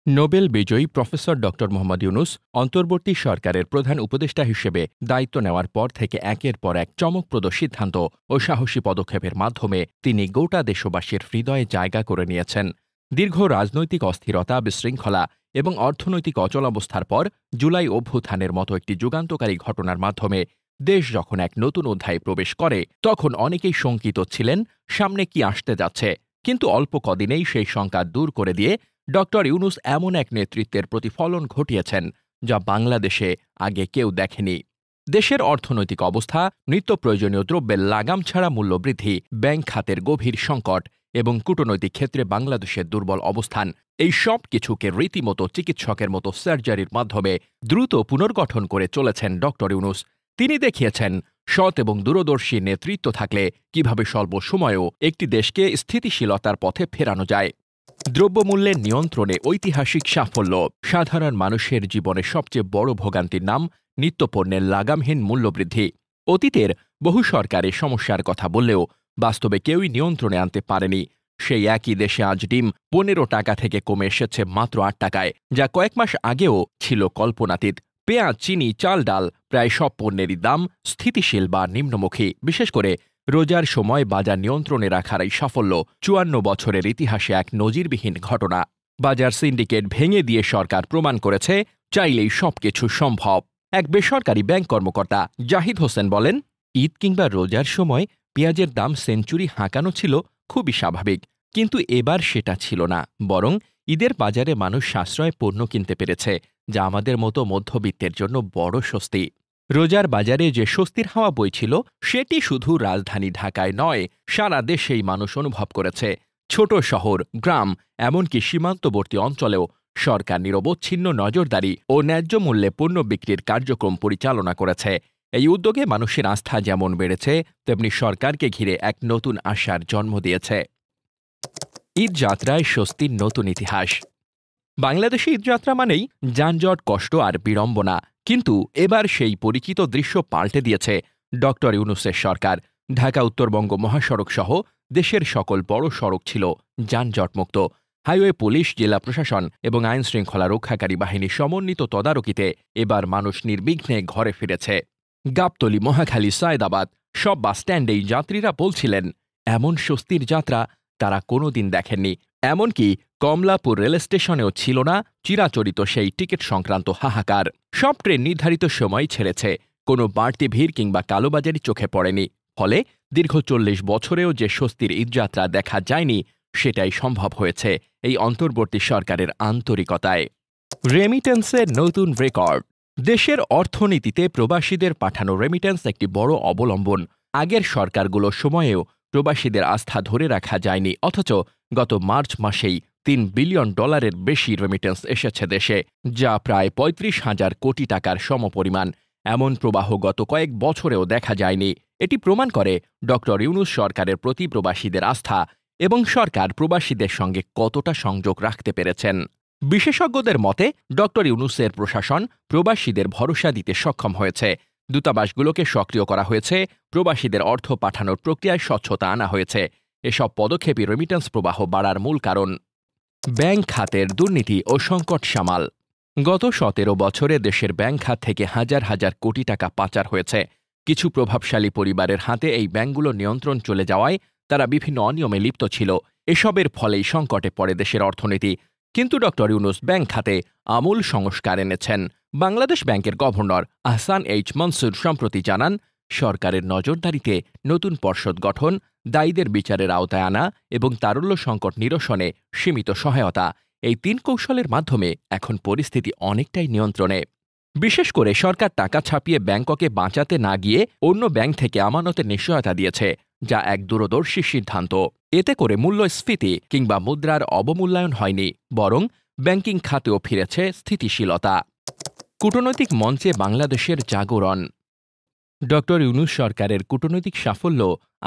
Nobel বিজয়ী professor ড মোহাম্মদ ইউনূস অন্তর্বর্তী সরকারের প্রধান উপদেষ্টা হিসেবে দায়িত্ব নেওয়ার পর থেকে একের পর এক চমকপ্রদ সিদ্ধান্ত ও সাহসী পদক্ষেপের মাধ্যমে তিনি গোটা দেশবাসীর হৃদয়ে জায়গা করে নিয়েছেন। দীর্ঘ রাজনৈতিক অস্থিরতা, বিশৃঙ্খলা এবং অর্থনৈতিক অচলাবস্থার পর জুলাই অভ্যুত্থানের মতো একটি যুগান্তকারী ঘটনার মাধ্যমে দেশ যখন এক নতুন অধ্যায়ে প্রবেশ করে, তখন অনেকেই শঙ্কিত ছিলেন সামনে কি আসতে যাচ্ছে। কিন্তু অল্প কদিনেই সেই শঙ্কা দূর করে দিয়ে ড ইউনূস এমন এক নেতৃত্বের প্রতিফলন ঘটিয়েছেন যা বাংলাদেশে আগে কেউ দেখেনি। দেশের অর্থনৈতিক অবস্থা, নিত্য প্রয়োজনীয় দ্রব্যের লাগাম ছাড়া মূল্যবৃদ্ধি, ব্যাংক খাতের গভীর সংকট এবং কূটনৈতিক ক্ষেত্রে বাংলাদেশের দুর্বল অবস্থান, এই সব কিছুকে রীতিমতো চিকিৎসকের মতো সার্জারির মাধ্যমে দ্রুত পুনর্গঠন করে চলেছেন ড ইউনূস। তিনি দেখিয়েছেন সৎ এবং দূরদর্শী নেতৃত্ব থাকলে কিভাবে স্বল্প সময়েও একটি দেশকে স্থিতিশীলতার পথে ফেরানো যায়। দ্রব্যমূল্যের নিয়ন্ত্রণে ঐতিহাসিক সাফল্য। সাধারণ মানুষের জীবনে সবচেয়ে বড় ভোগান্তির নাম নিত্যপণ্যের লাগামহীন মূল্যবৃদ্ধি। অতীতের বহু সরকারের সমস্যার কথা বললেও বাস্তবে কেউই নিয়ন্ত্রণে আনতে পারেনি। সেই একই দেশে আজ ডিম ১৫ টাকা থেকে কমে এসেছে মাত্র ৮ টাকায়, যা কয়েক মাস আগেও ছিল কল্পনাতীত। পেঁয়াজ, চিনি, চাল, ডাল প্রায় সব পণ্যেরই দাম স্থিতিশীল বা নিম্নমুখী। বিশেষ করে রোজার সময় বাজার নিয়ন্ত্রণে রাখার এই সাফল্য ৫৪ বছরের ইতিহাসে এক নজিরবিহীন ঘটনা। বাজার সিন্ডিকেট ভেঙে দিয়ে সরকার প্রমাণ করেছে চাইলেই সবকিছু সম্ভব। এক বেসরকারি ব্যাংক কর্মকর্তা জাহিদ হোসেন বলেন, ঈদ কিংবা রোজার সময় পেঁয়াজের দাম সেঞ্চুরি হাঁকানো ছিল খুবই স্বাভাবিক, কিন্তু এবার সেটা ছিল না। বরং ঈদের বাজারে মানুষ সাশ্রয় পণ্য কিনতে পেরেছে, যা আমাদের মতো মধ্যবিত্তের জন্য বড় স্বস্তি। রোজার বাজারে যে স্বস্তির হাওয়া বইছিল, সেটি শুধু রাজধানী ঢাকায় নয়, সারা দেশেই মানুষ অনুভব করেছে। ছোট শহর, গ্রাম, এমনকি সীমান্তবর্তী অঞ্চলেও সরকার নিরবচ্ছিন্ন নজরদারি ও ন্যায্য মূল্যে পণ্য বিক্রির কার্যক্রম পরিচালনা করেছে। এই উদ্যোগে মানুষের আস্থা যেমন বেড়েছে, তেমনি সরকারকে ঘিরে এক নতুন আশার জন্ম দিয়েছে। ঈদযাত্রায় স্বস্তির নতুন ইতিহাস। বাংলাদেশে ঈদযাত্রা মানেই যানজট, কষ্ট আর বিড়ম্বনা। কিন্তু এবার সেই পরিচিত দৃশ্য পাল্টে দিয়েছে ড ইউনূসের সরকার। ঢাকা উত্তরবঙ্গ মহাসড়ক সহ দেশের সকল বড় সড়ক ছিল যানজটমুক্ত। হাইওয়ে পুলিশ, জেলা প্রশাসন এবং আইনশৃঙ্খলা রক্ষাকারী বাহিনীর সমন্বিত তদারকিতে এবার মানুষ নির্বিঘ্নে ঘরে ফিরেছে। গাবতলী, মহাখালী, সায়েদাবাদ সব বাসস্ট্যান্ডেই যাত্রীরা বলছিলেন এমন স্বস্তির যাত্রা তারা কোনোদিন দেখেননি। এমনকি কমলাপুর রেল স্টেশনেও ছিল না চিরাচরিত সেই টিকিট সংক্রান্ত হাহাকার। সব ট্রেন নির্ধারিত সময় ছেড়েছে, কোনো বাড়তি ভিড় কিংবা কালোবাজারি চোখে পড়েনি। ফলে দীর্ঘ ৪০ বছরেও যে স্বস্তির ঈদযাত্রা দেখা যায়নি, সেটাই সম্ভব হয়েছে এই অন্তর্বর্তী সরকারের আন্তরিকতায়। রেমিটেন্সের নতুন রেকর্ড। দেশের অর্থনীতিতে প্রবাসীদের পাঠানো রেমিটেন্স একটি বড় অবলম্বন। আগের সরকারগুলোর সময়েও প্রবাসীদের আস্থা ধরে রাখা যায়নি, অথচ গত মার্চ মাসেই $৩ বিলিয়ন বেশি রেমিটেন্স এসেছে দেশে, যা প্রায় ৩৫,০০০ কোটি টাকার সমপরিমাণ। এমন প্রবাহ গত কয়েক বছরেও দেখা যায়নি। এটি প্রমাণ করে ড ইউনূস সরকারের প্রতি প্রবাসীদের আস্থা এবং সরকার প্রবাসীদের সঙ্গে কতটা সংযোগ রাখতে পেরেছেন। বিশেষজ্ঞদের মতে ড ইউনূসের প্রশাসন প্রবাসীদের ভরসা দিতে সক্ষম হয়েছে। দূতাবাসগুলোকে সক্রিয় করা হয়েছে, প্রবাসীদের অর্থ পাঠানোর প্রক্রিয়ায় স্বচ্ছতা আনা হয়েছে। এসব পদক্ষেপই রেমিটেন্স প্রবাহ বাড়ার মূল কারণ। ব্যাংক খাতের দুর্নীতি ও সংকট সামাল। গত ১৭ বছরে দেশের ব্যাংক খাত থেকে হাজার হাজার কোটি টাকা পাচার হয়েছে। কিছু প্রভাবশালী পরিবারের হাতে এই ব্যাংকগুলো নিয়ন্ত্রণ চলে যাওয়ায় তারা বিভিন্ন অনিয়মে লিপ্ত ছিল। এসবের ফলেই সংকটে পড়ে দেশের অর্থনীতি। কিন্তু ড ইউনূস ব্যাংক খাতে আমূল সংস্কার এনেছেন। বাংলাদেশ ব্যাংকের গভর্নর আহসান এইচ মনসুর সম্প্রতি জানান, সরকারের নজরদারিতে নতুন পর্ষদ গঠন, দায়ীদের বিচারের আওতায় আনা এবং তারল্য সংকট নিরসনে সীমিত সহায়তা, এই ৩ কৌশলের মাধ্যমে এখন পরিস্থিতি অনেকটাই নিয়ন্ত্রণে। বিশেষ করে সরকার টাকা ছাপিয়ে ব্যাংককে বাঁচাতে না গিয়ে অন্য ব্যাংক থেকে আমানতের নিশ্চয়তা দিয়েছে, যা এক দূরদর্শী সিদ্ধান্ত। এতে করে মূল্যস্ফীতি কিংবা মুদ্রার অবমূল্যায়ন হয়নি, বরং ব্যাংকিং খাতেও ফিরেছে স্থিতিশীলতা। কূটনৈতিক মঞ্চে বাংলাদেশের জাগরণ। ড ইউনূস সরকারের কূটনৈতিক সাফল্য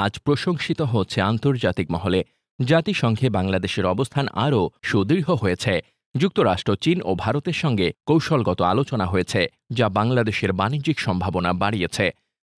আজ প্রশংসিত হচ্ছে আন্তর্জাতিক মহলে। জাতিসংঘে বাংলাদেশের অবস্থান আরও সুদৃঢ় হয়েছে। যুক্তরাষ্ট্র, চীন ও ভারতের সঙ্গে কৌশলগত আলোচনা হয়েছে, যা বাংলাদেশের বাণিজ্যিক সম্ভাবনা বাড়িয়েছে।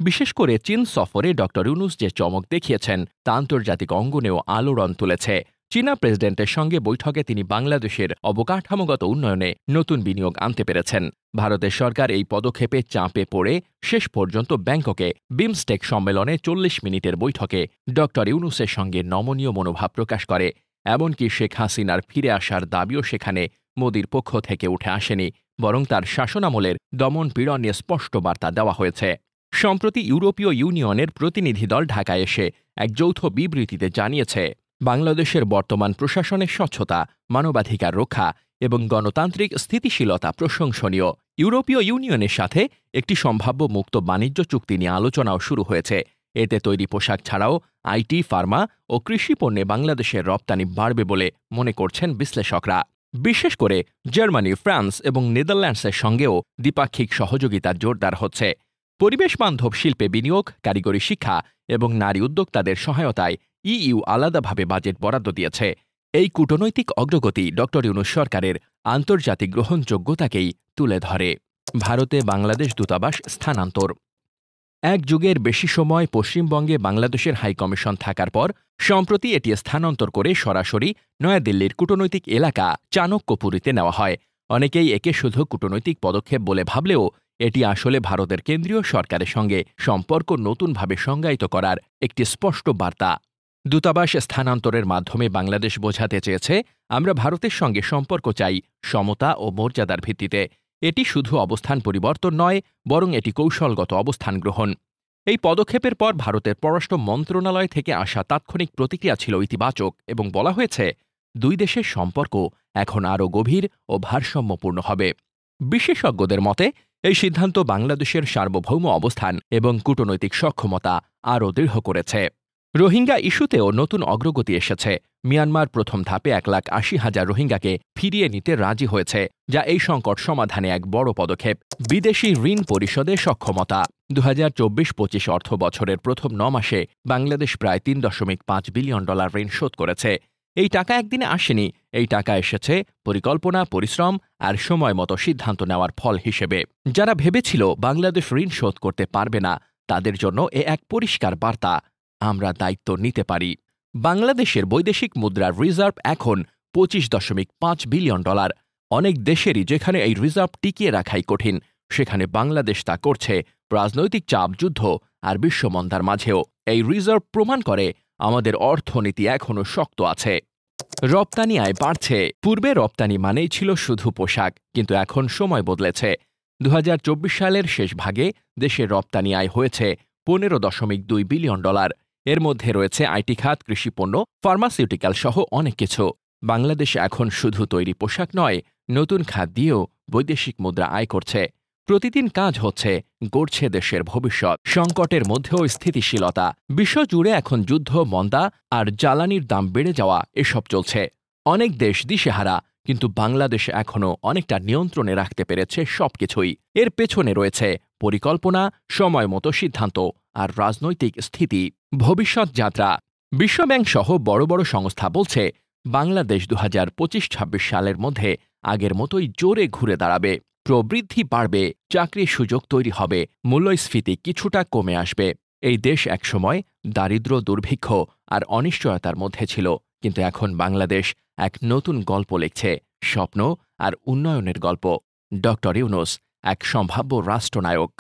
বিশেষ করে চীন সফরে ড ইউনূস যে চমক দেখিয়েছেন, তা আন্তর্জাতিক অঙ্গনেও আলোড়ন তুলেছে। চীনা প্রেসিডেন্টের সঙ্গে বৈঠকে তিনি বাংলাদেশের অবকাঠামোগত উন্নয়নে নতুন বিনিয়োগ আনতে পেরেছেন। ভারতের সরকার এই পদক্ষেপে চাপে পড়ে শেষ পর্যন্ত ব্যাংককে বিমস্টেক সম্মেলনে ৪০ মিনিটের বৈঠকে ড ইউনূসের সঙ্গে নমনীয় মনোভাব প্রকাশ করে। এমনকি শেখ হাসিনার ফিরে আসার দাবিও সেখানে মোদির পক্ষ থেকে উঠে আসেনি, বরং তার শাসনামলের দমন পীড়ন নিয়ে স্পষ্ট বার্তা দেওয়া হয়েছে। সম্প্রতি ইউরোপীয় ইউনিয়নের প্রতিনিধি দল ঢাকায় এসে এক যৌথ বিবৃতিতে জানিয়েছে, বাংলাদেশের বর্তমান প্রশাসনের স্বচ্ছতা, মানবাধিকার রক্ষা এবং গণতান্ত্রিক স্থিতিশীলতা প্রশংসনীয়। ইউরোপীয় ইউনিয়নের সাথে একটি সম্ভাব্য মুক্ত বাণিজ্য চুক্তি নিয়ে আলোচনাও শুরু হয়েছে। এতে তৈরি পোশাক ছাড়াও আইটি, ফার্মা ও কৃষি পণ্যে বাংলাদেশের রপ্তানি বাড়বে বলে মনে করছেন বিশ্লেষকরা। বিশেষ করে জার্মানি, ফ্রান্স এবং নেদারল্যান্ডসের সঙ্গেও দ্বিপাক্ষিক সহযোগিতা জোরদার হচ্ছে। পরিবেশ বান্ধব শিল্পে বিনিয়োগ, কারিগরি শিক্ষা এবং নারী উদ্যোক্তাদের সহায়তায় ইইউ আলাদাভাবে বাজেট বরাদ্দ দিয়েছে। এই কূটনৈতিক অগ্রগতি ড ইউনূস সরকারের আন্তর্জাতিক গ্রহণযোগ্যতাকেই তুলে ধরে। ভারতে বাংলাদেশ দূতাবাস স্থানান্তর। এক যুগের বেশি সময় পশ্চিমবঙ্গে বাংলাদেশের হাইকমিশন থাকার পর সম্প্রতি এটি স্থানান্তর করে সরাসরি নয়াদিল্লির কূটনৈতিক এলাকা চাণক্যপুরীতে নেওয়া হয়। অনেকেই একে শুধু কূটনৈতিক পদক্ষেপ বলে ভাবলেও এটি আসলে ভারতের কেন্দ্রীয় সরকারের সঙ্গে সম্পর্ক নতুনভাবে সংজ্ঞায়িত করার একটি স্পষ্ট বার্তা। দূতাবাস স্থানান্তরের মাধ্যমে বাংলাদেশ বোঝাতে চেয়েছে, আমরা ভারতের সঙ্গে সম্পর্ক চাই সমতা ও মর্যাদার ভিত্তিতে। এটি শুধু অবস্থান পরিবর্তন নয়, বরং এটি কৌশলগত অবস্থান গ্রহণ। এই পদক্ষেপের পর ভারতের পররাষ্ট্র মন্ত্রণালয় থেকে আসা তাৎক্ষণিক প্রতিক্রিয়া ছিল ইতিবাচক এবং বলা হয়েছে, দুই দেশের সম্পর্ক এখন আরও গভীর ও ভারসাম্যপূর্ণ হবে। বিশেষজ্ঞদের মতে এই সিদ্ধান্ত বাংলাদেশের সার্বভৌম অবস্থান এবং কূটনৈতিক সক্ষমতা আরও দৃঢ় করেছে। রোহিঙ্গা ইস্যুতেও নতুন অগ্রগতি এসেছে। মিয়ানমার প্রথম ধাপে 1,80,000 রোহিঙ্গাকে ফিরিয়ে নিতে রাজি হয়েছে, যা এই সংকট সমাধানে এক বড় পদক্ষেপ। বিদেশি ঋণ পরিশোধে সক্ষমতা। 2024-25 অর্থ বছরের প্রথম 9 মাসে বাংলাদেশ প্রায় $3.5 বিলিয়ন ঋণ শোধ করেছে। এই টাকা একদিনে আসেনি, এই টাকা এসেছে পরিকল্পনা, পরিশ্রম আর সময় মতো সিদ্ধান্ত নেওয়ার ফল হিসেবে। যারা ভেবেছিল বাংলাদেশ ঋণ শোধ করতে পারবে না, তাদের জন্য এক পরিষ্কার বার্তা, আমরা দায়িত্ব নিতে পারি। বাংলাদেশের বৈদেশিক মুদ্রার রিজার্ভ এখন $25.5 বিলিয়ন। অনেক দেশেরই যেখানে এই রিজার্ভ টিকিয়ে রাখাই কঠিন, সেখানে বাংলাদেশ তা করছে। রাজনৈতিক চাপ, যুদ্ধ আর বিশ্বমন্দার মাঝেও এই রিজার্ভ প্রমাণ করে আমাদের অর্থনীতি এখনও শক্ত আছে। রপ্তানি আয় বাড়ছে। পূর্বে রপ্তানি মানেই ছিল শুধু পোশাক, কিন্তু এখন সময় বদলেছে। 2024 সালের শেষ ভাগে দেশের রপ্তানি আয় হয়েছে $15.2 বিলিয়ন। এর মধ্যে রয়েছে আইটি খাত, কৃষিপণ্য, ফার্মাসিউটিক্যাল সহ অনেক কিছু। বাংলাদেশ এখন শুধু তৈরি পোশাক নয়, নতুন খাত দিয়েও বৈদেশিক মুদ্রা আয় করছে। প্রতিদিন কাজ হচ্ছে, গড়ছে দেশের ভবিষ্যৎ। সংকটের মধ্যেও স্থিতিশীলতা। বিশ্বজুড়ে এখন যুদ্ধ, মন্দা আর জ্বালানির দাম বেড়ে যাওয়া এসব চলছে। অনেক দেশ দিশেহারা, কিন্তু বাংলাদেশ এখনও অনেকটা নিয়ন্ত্রণে রাখতে পেরেছে সবকিছুই। এর পেছনে রয়েছে পরিকল্পনা, সময়মতো সিদ্ধান্ত আর রাজনৈতিক স্থিতি। ভবিষ্যৎ যাত্রা। বিশ্বব্যাংক সহ বড় বড় সংস্থা বলছে, বাংলাদেশ 2025-26 সালের মধ্যে আগের মতোই জোরে ঘুরে দাঁড়াবে। প্রবৃদ্ধি বাড়বে, চাকরির সুযোগ তৈরি হবে, মূল্যস্ফীতি কিছুটা কমে আসবে। এই দেশ একসময় দারিদ্র্য, দুর্ভিক্ষ আর অনিশ্চয়তার মধ্যে ছিল, কিন্তু এখন বাংলাদেশ এক নতুন গল্প লিখছে, স্বপ্ন আর উন্নয়নের গল্প। ড ইউনূস এক সম্ভাব্য রাষ্ট্রনায়ক।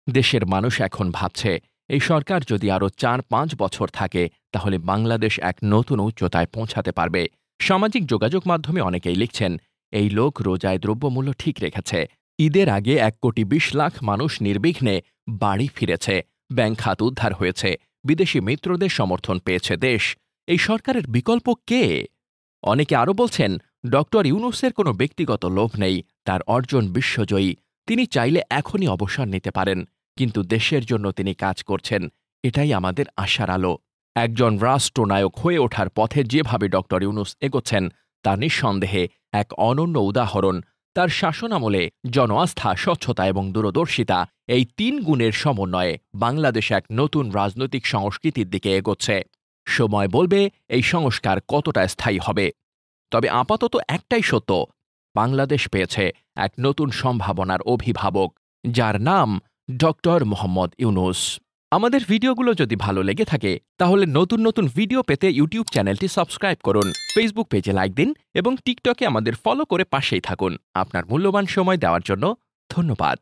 দেশের মানুষ এখন ভাবছে, এই সরকার যদি আরও 4-5 বছর থাকে, তাহলে বাংলাদেশ এক নতুন উচ্চতায় পৌঁছাতে পারবে। সামাজিক যোগাযোগ মাধ্যমে অনেকেই লিখছেন, এই লোক রোজায় দ্রব্যমূল্য ঠিক রেখেছে। ঈদের আগে 1,20,00,000 মানুষ নির্বিঘ্নে বাড়ি ফিরেছে। ব্যাংক খাত উদ্ধার হয়েছে। বিদেশি মিত্রদের সমর্থন পেয়েছে দেশ। এই সরকারের বিকল্প কে? অনেকে আরও বলছেন, ড ইউনূসের কোনো ব্যক্তিগত লোভ নেই, তার অর্জন বিশ্বজয়ী। তিনি চাইলে এখনই অবসর নিতে পারেন, কিন্তু দেশের জন্য তিনি কাজ করছেন, এটাই আমাদের আশার আলো। একজন রাষ্ট্রনায়ক হয়ে ওঠার পথে যেভাবে ড ইউনূস এগোচ্ছেন, তা নিঃসন্দেহে এক অনন্য উদাহরণ। তার শাসনামলে জনআস্থা, স্বচ্ছতা এবং দূরদর্শিতা, এই 3 গুণের সমন্বয়ে বাংলাদেশ এক নতুন রাজনৈতিক সংস্কৃতির দিকে এগোচ্ছে। সময় বলবে এই সংস্কার কতটা স্থায়ী হবে। তবে আপাতত একটাই সত্য, বাংলাদেশ পেয়েছে এক নতুন সম্ভাবনার অভিভাবক, যার নাম ড মোহাম্মদ ইউনূস। আমাদের ভিডিওগুলো যদি ভালো লেগে থাকে তাহলে নতুন নতুন ভিডিও পেতে ইউটিউব চ্যানেলটি সাবস্ক্রাইব করুন, ফেসবুক পেজে লাইক দিন এবং টিকটকে আমাদের ফলো করে পাশেই থাকুন। আপনার মূল্যবান সময় দেওয়ার জন্য ধন্যবাদ।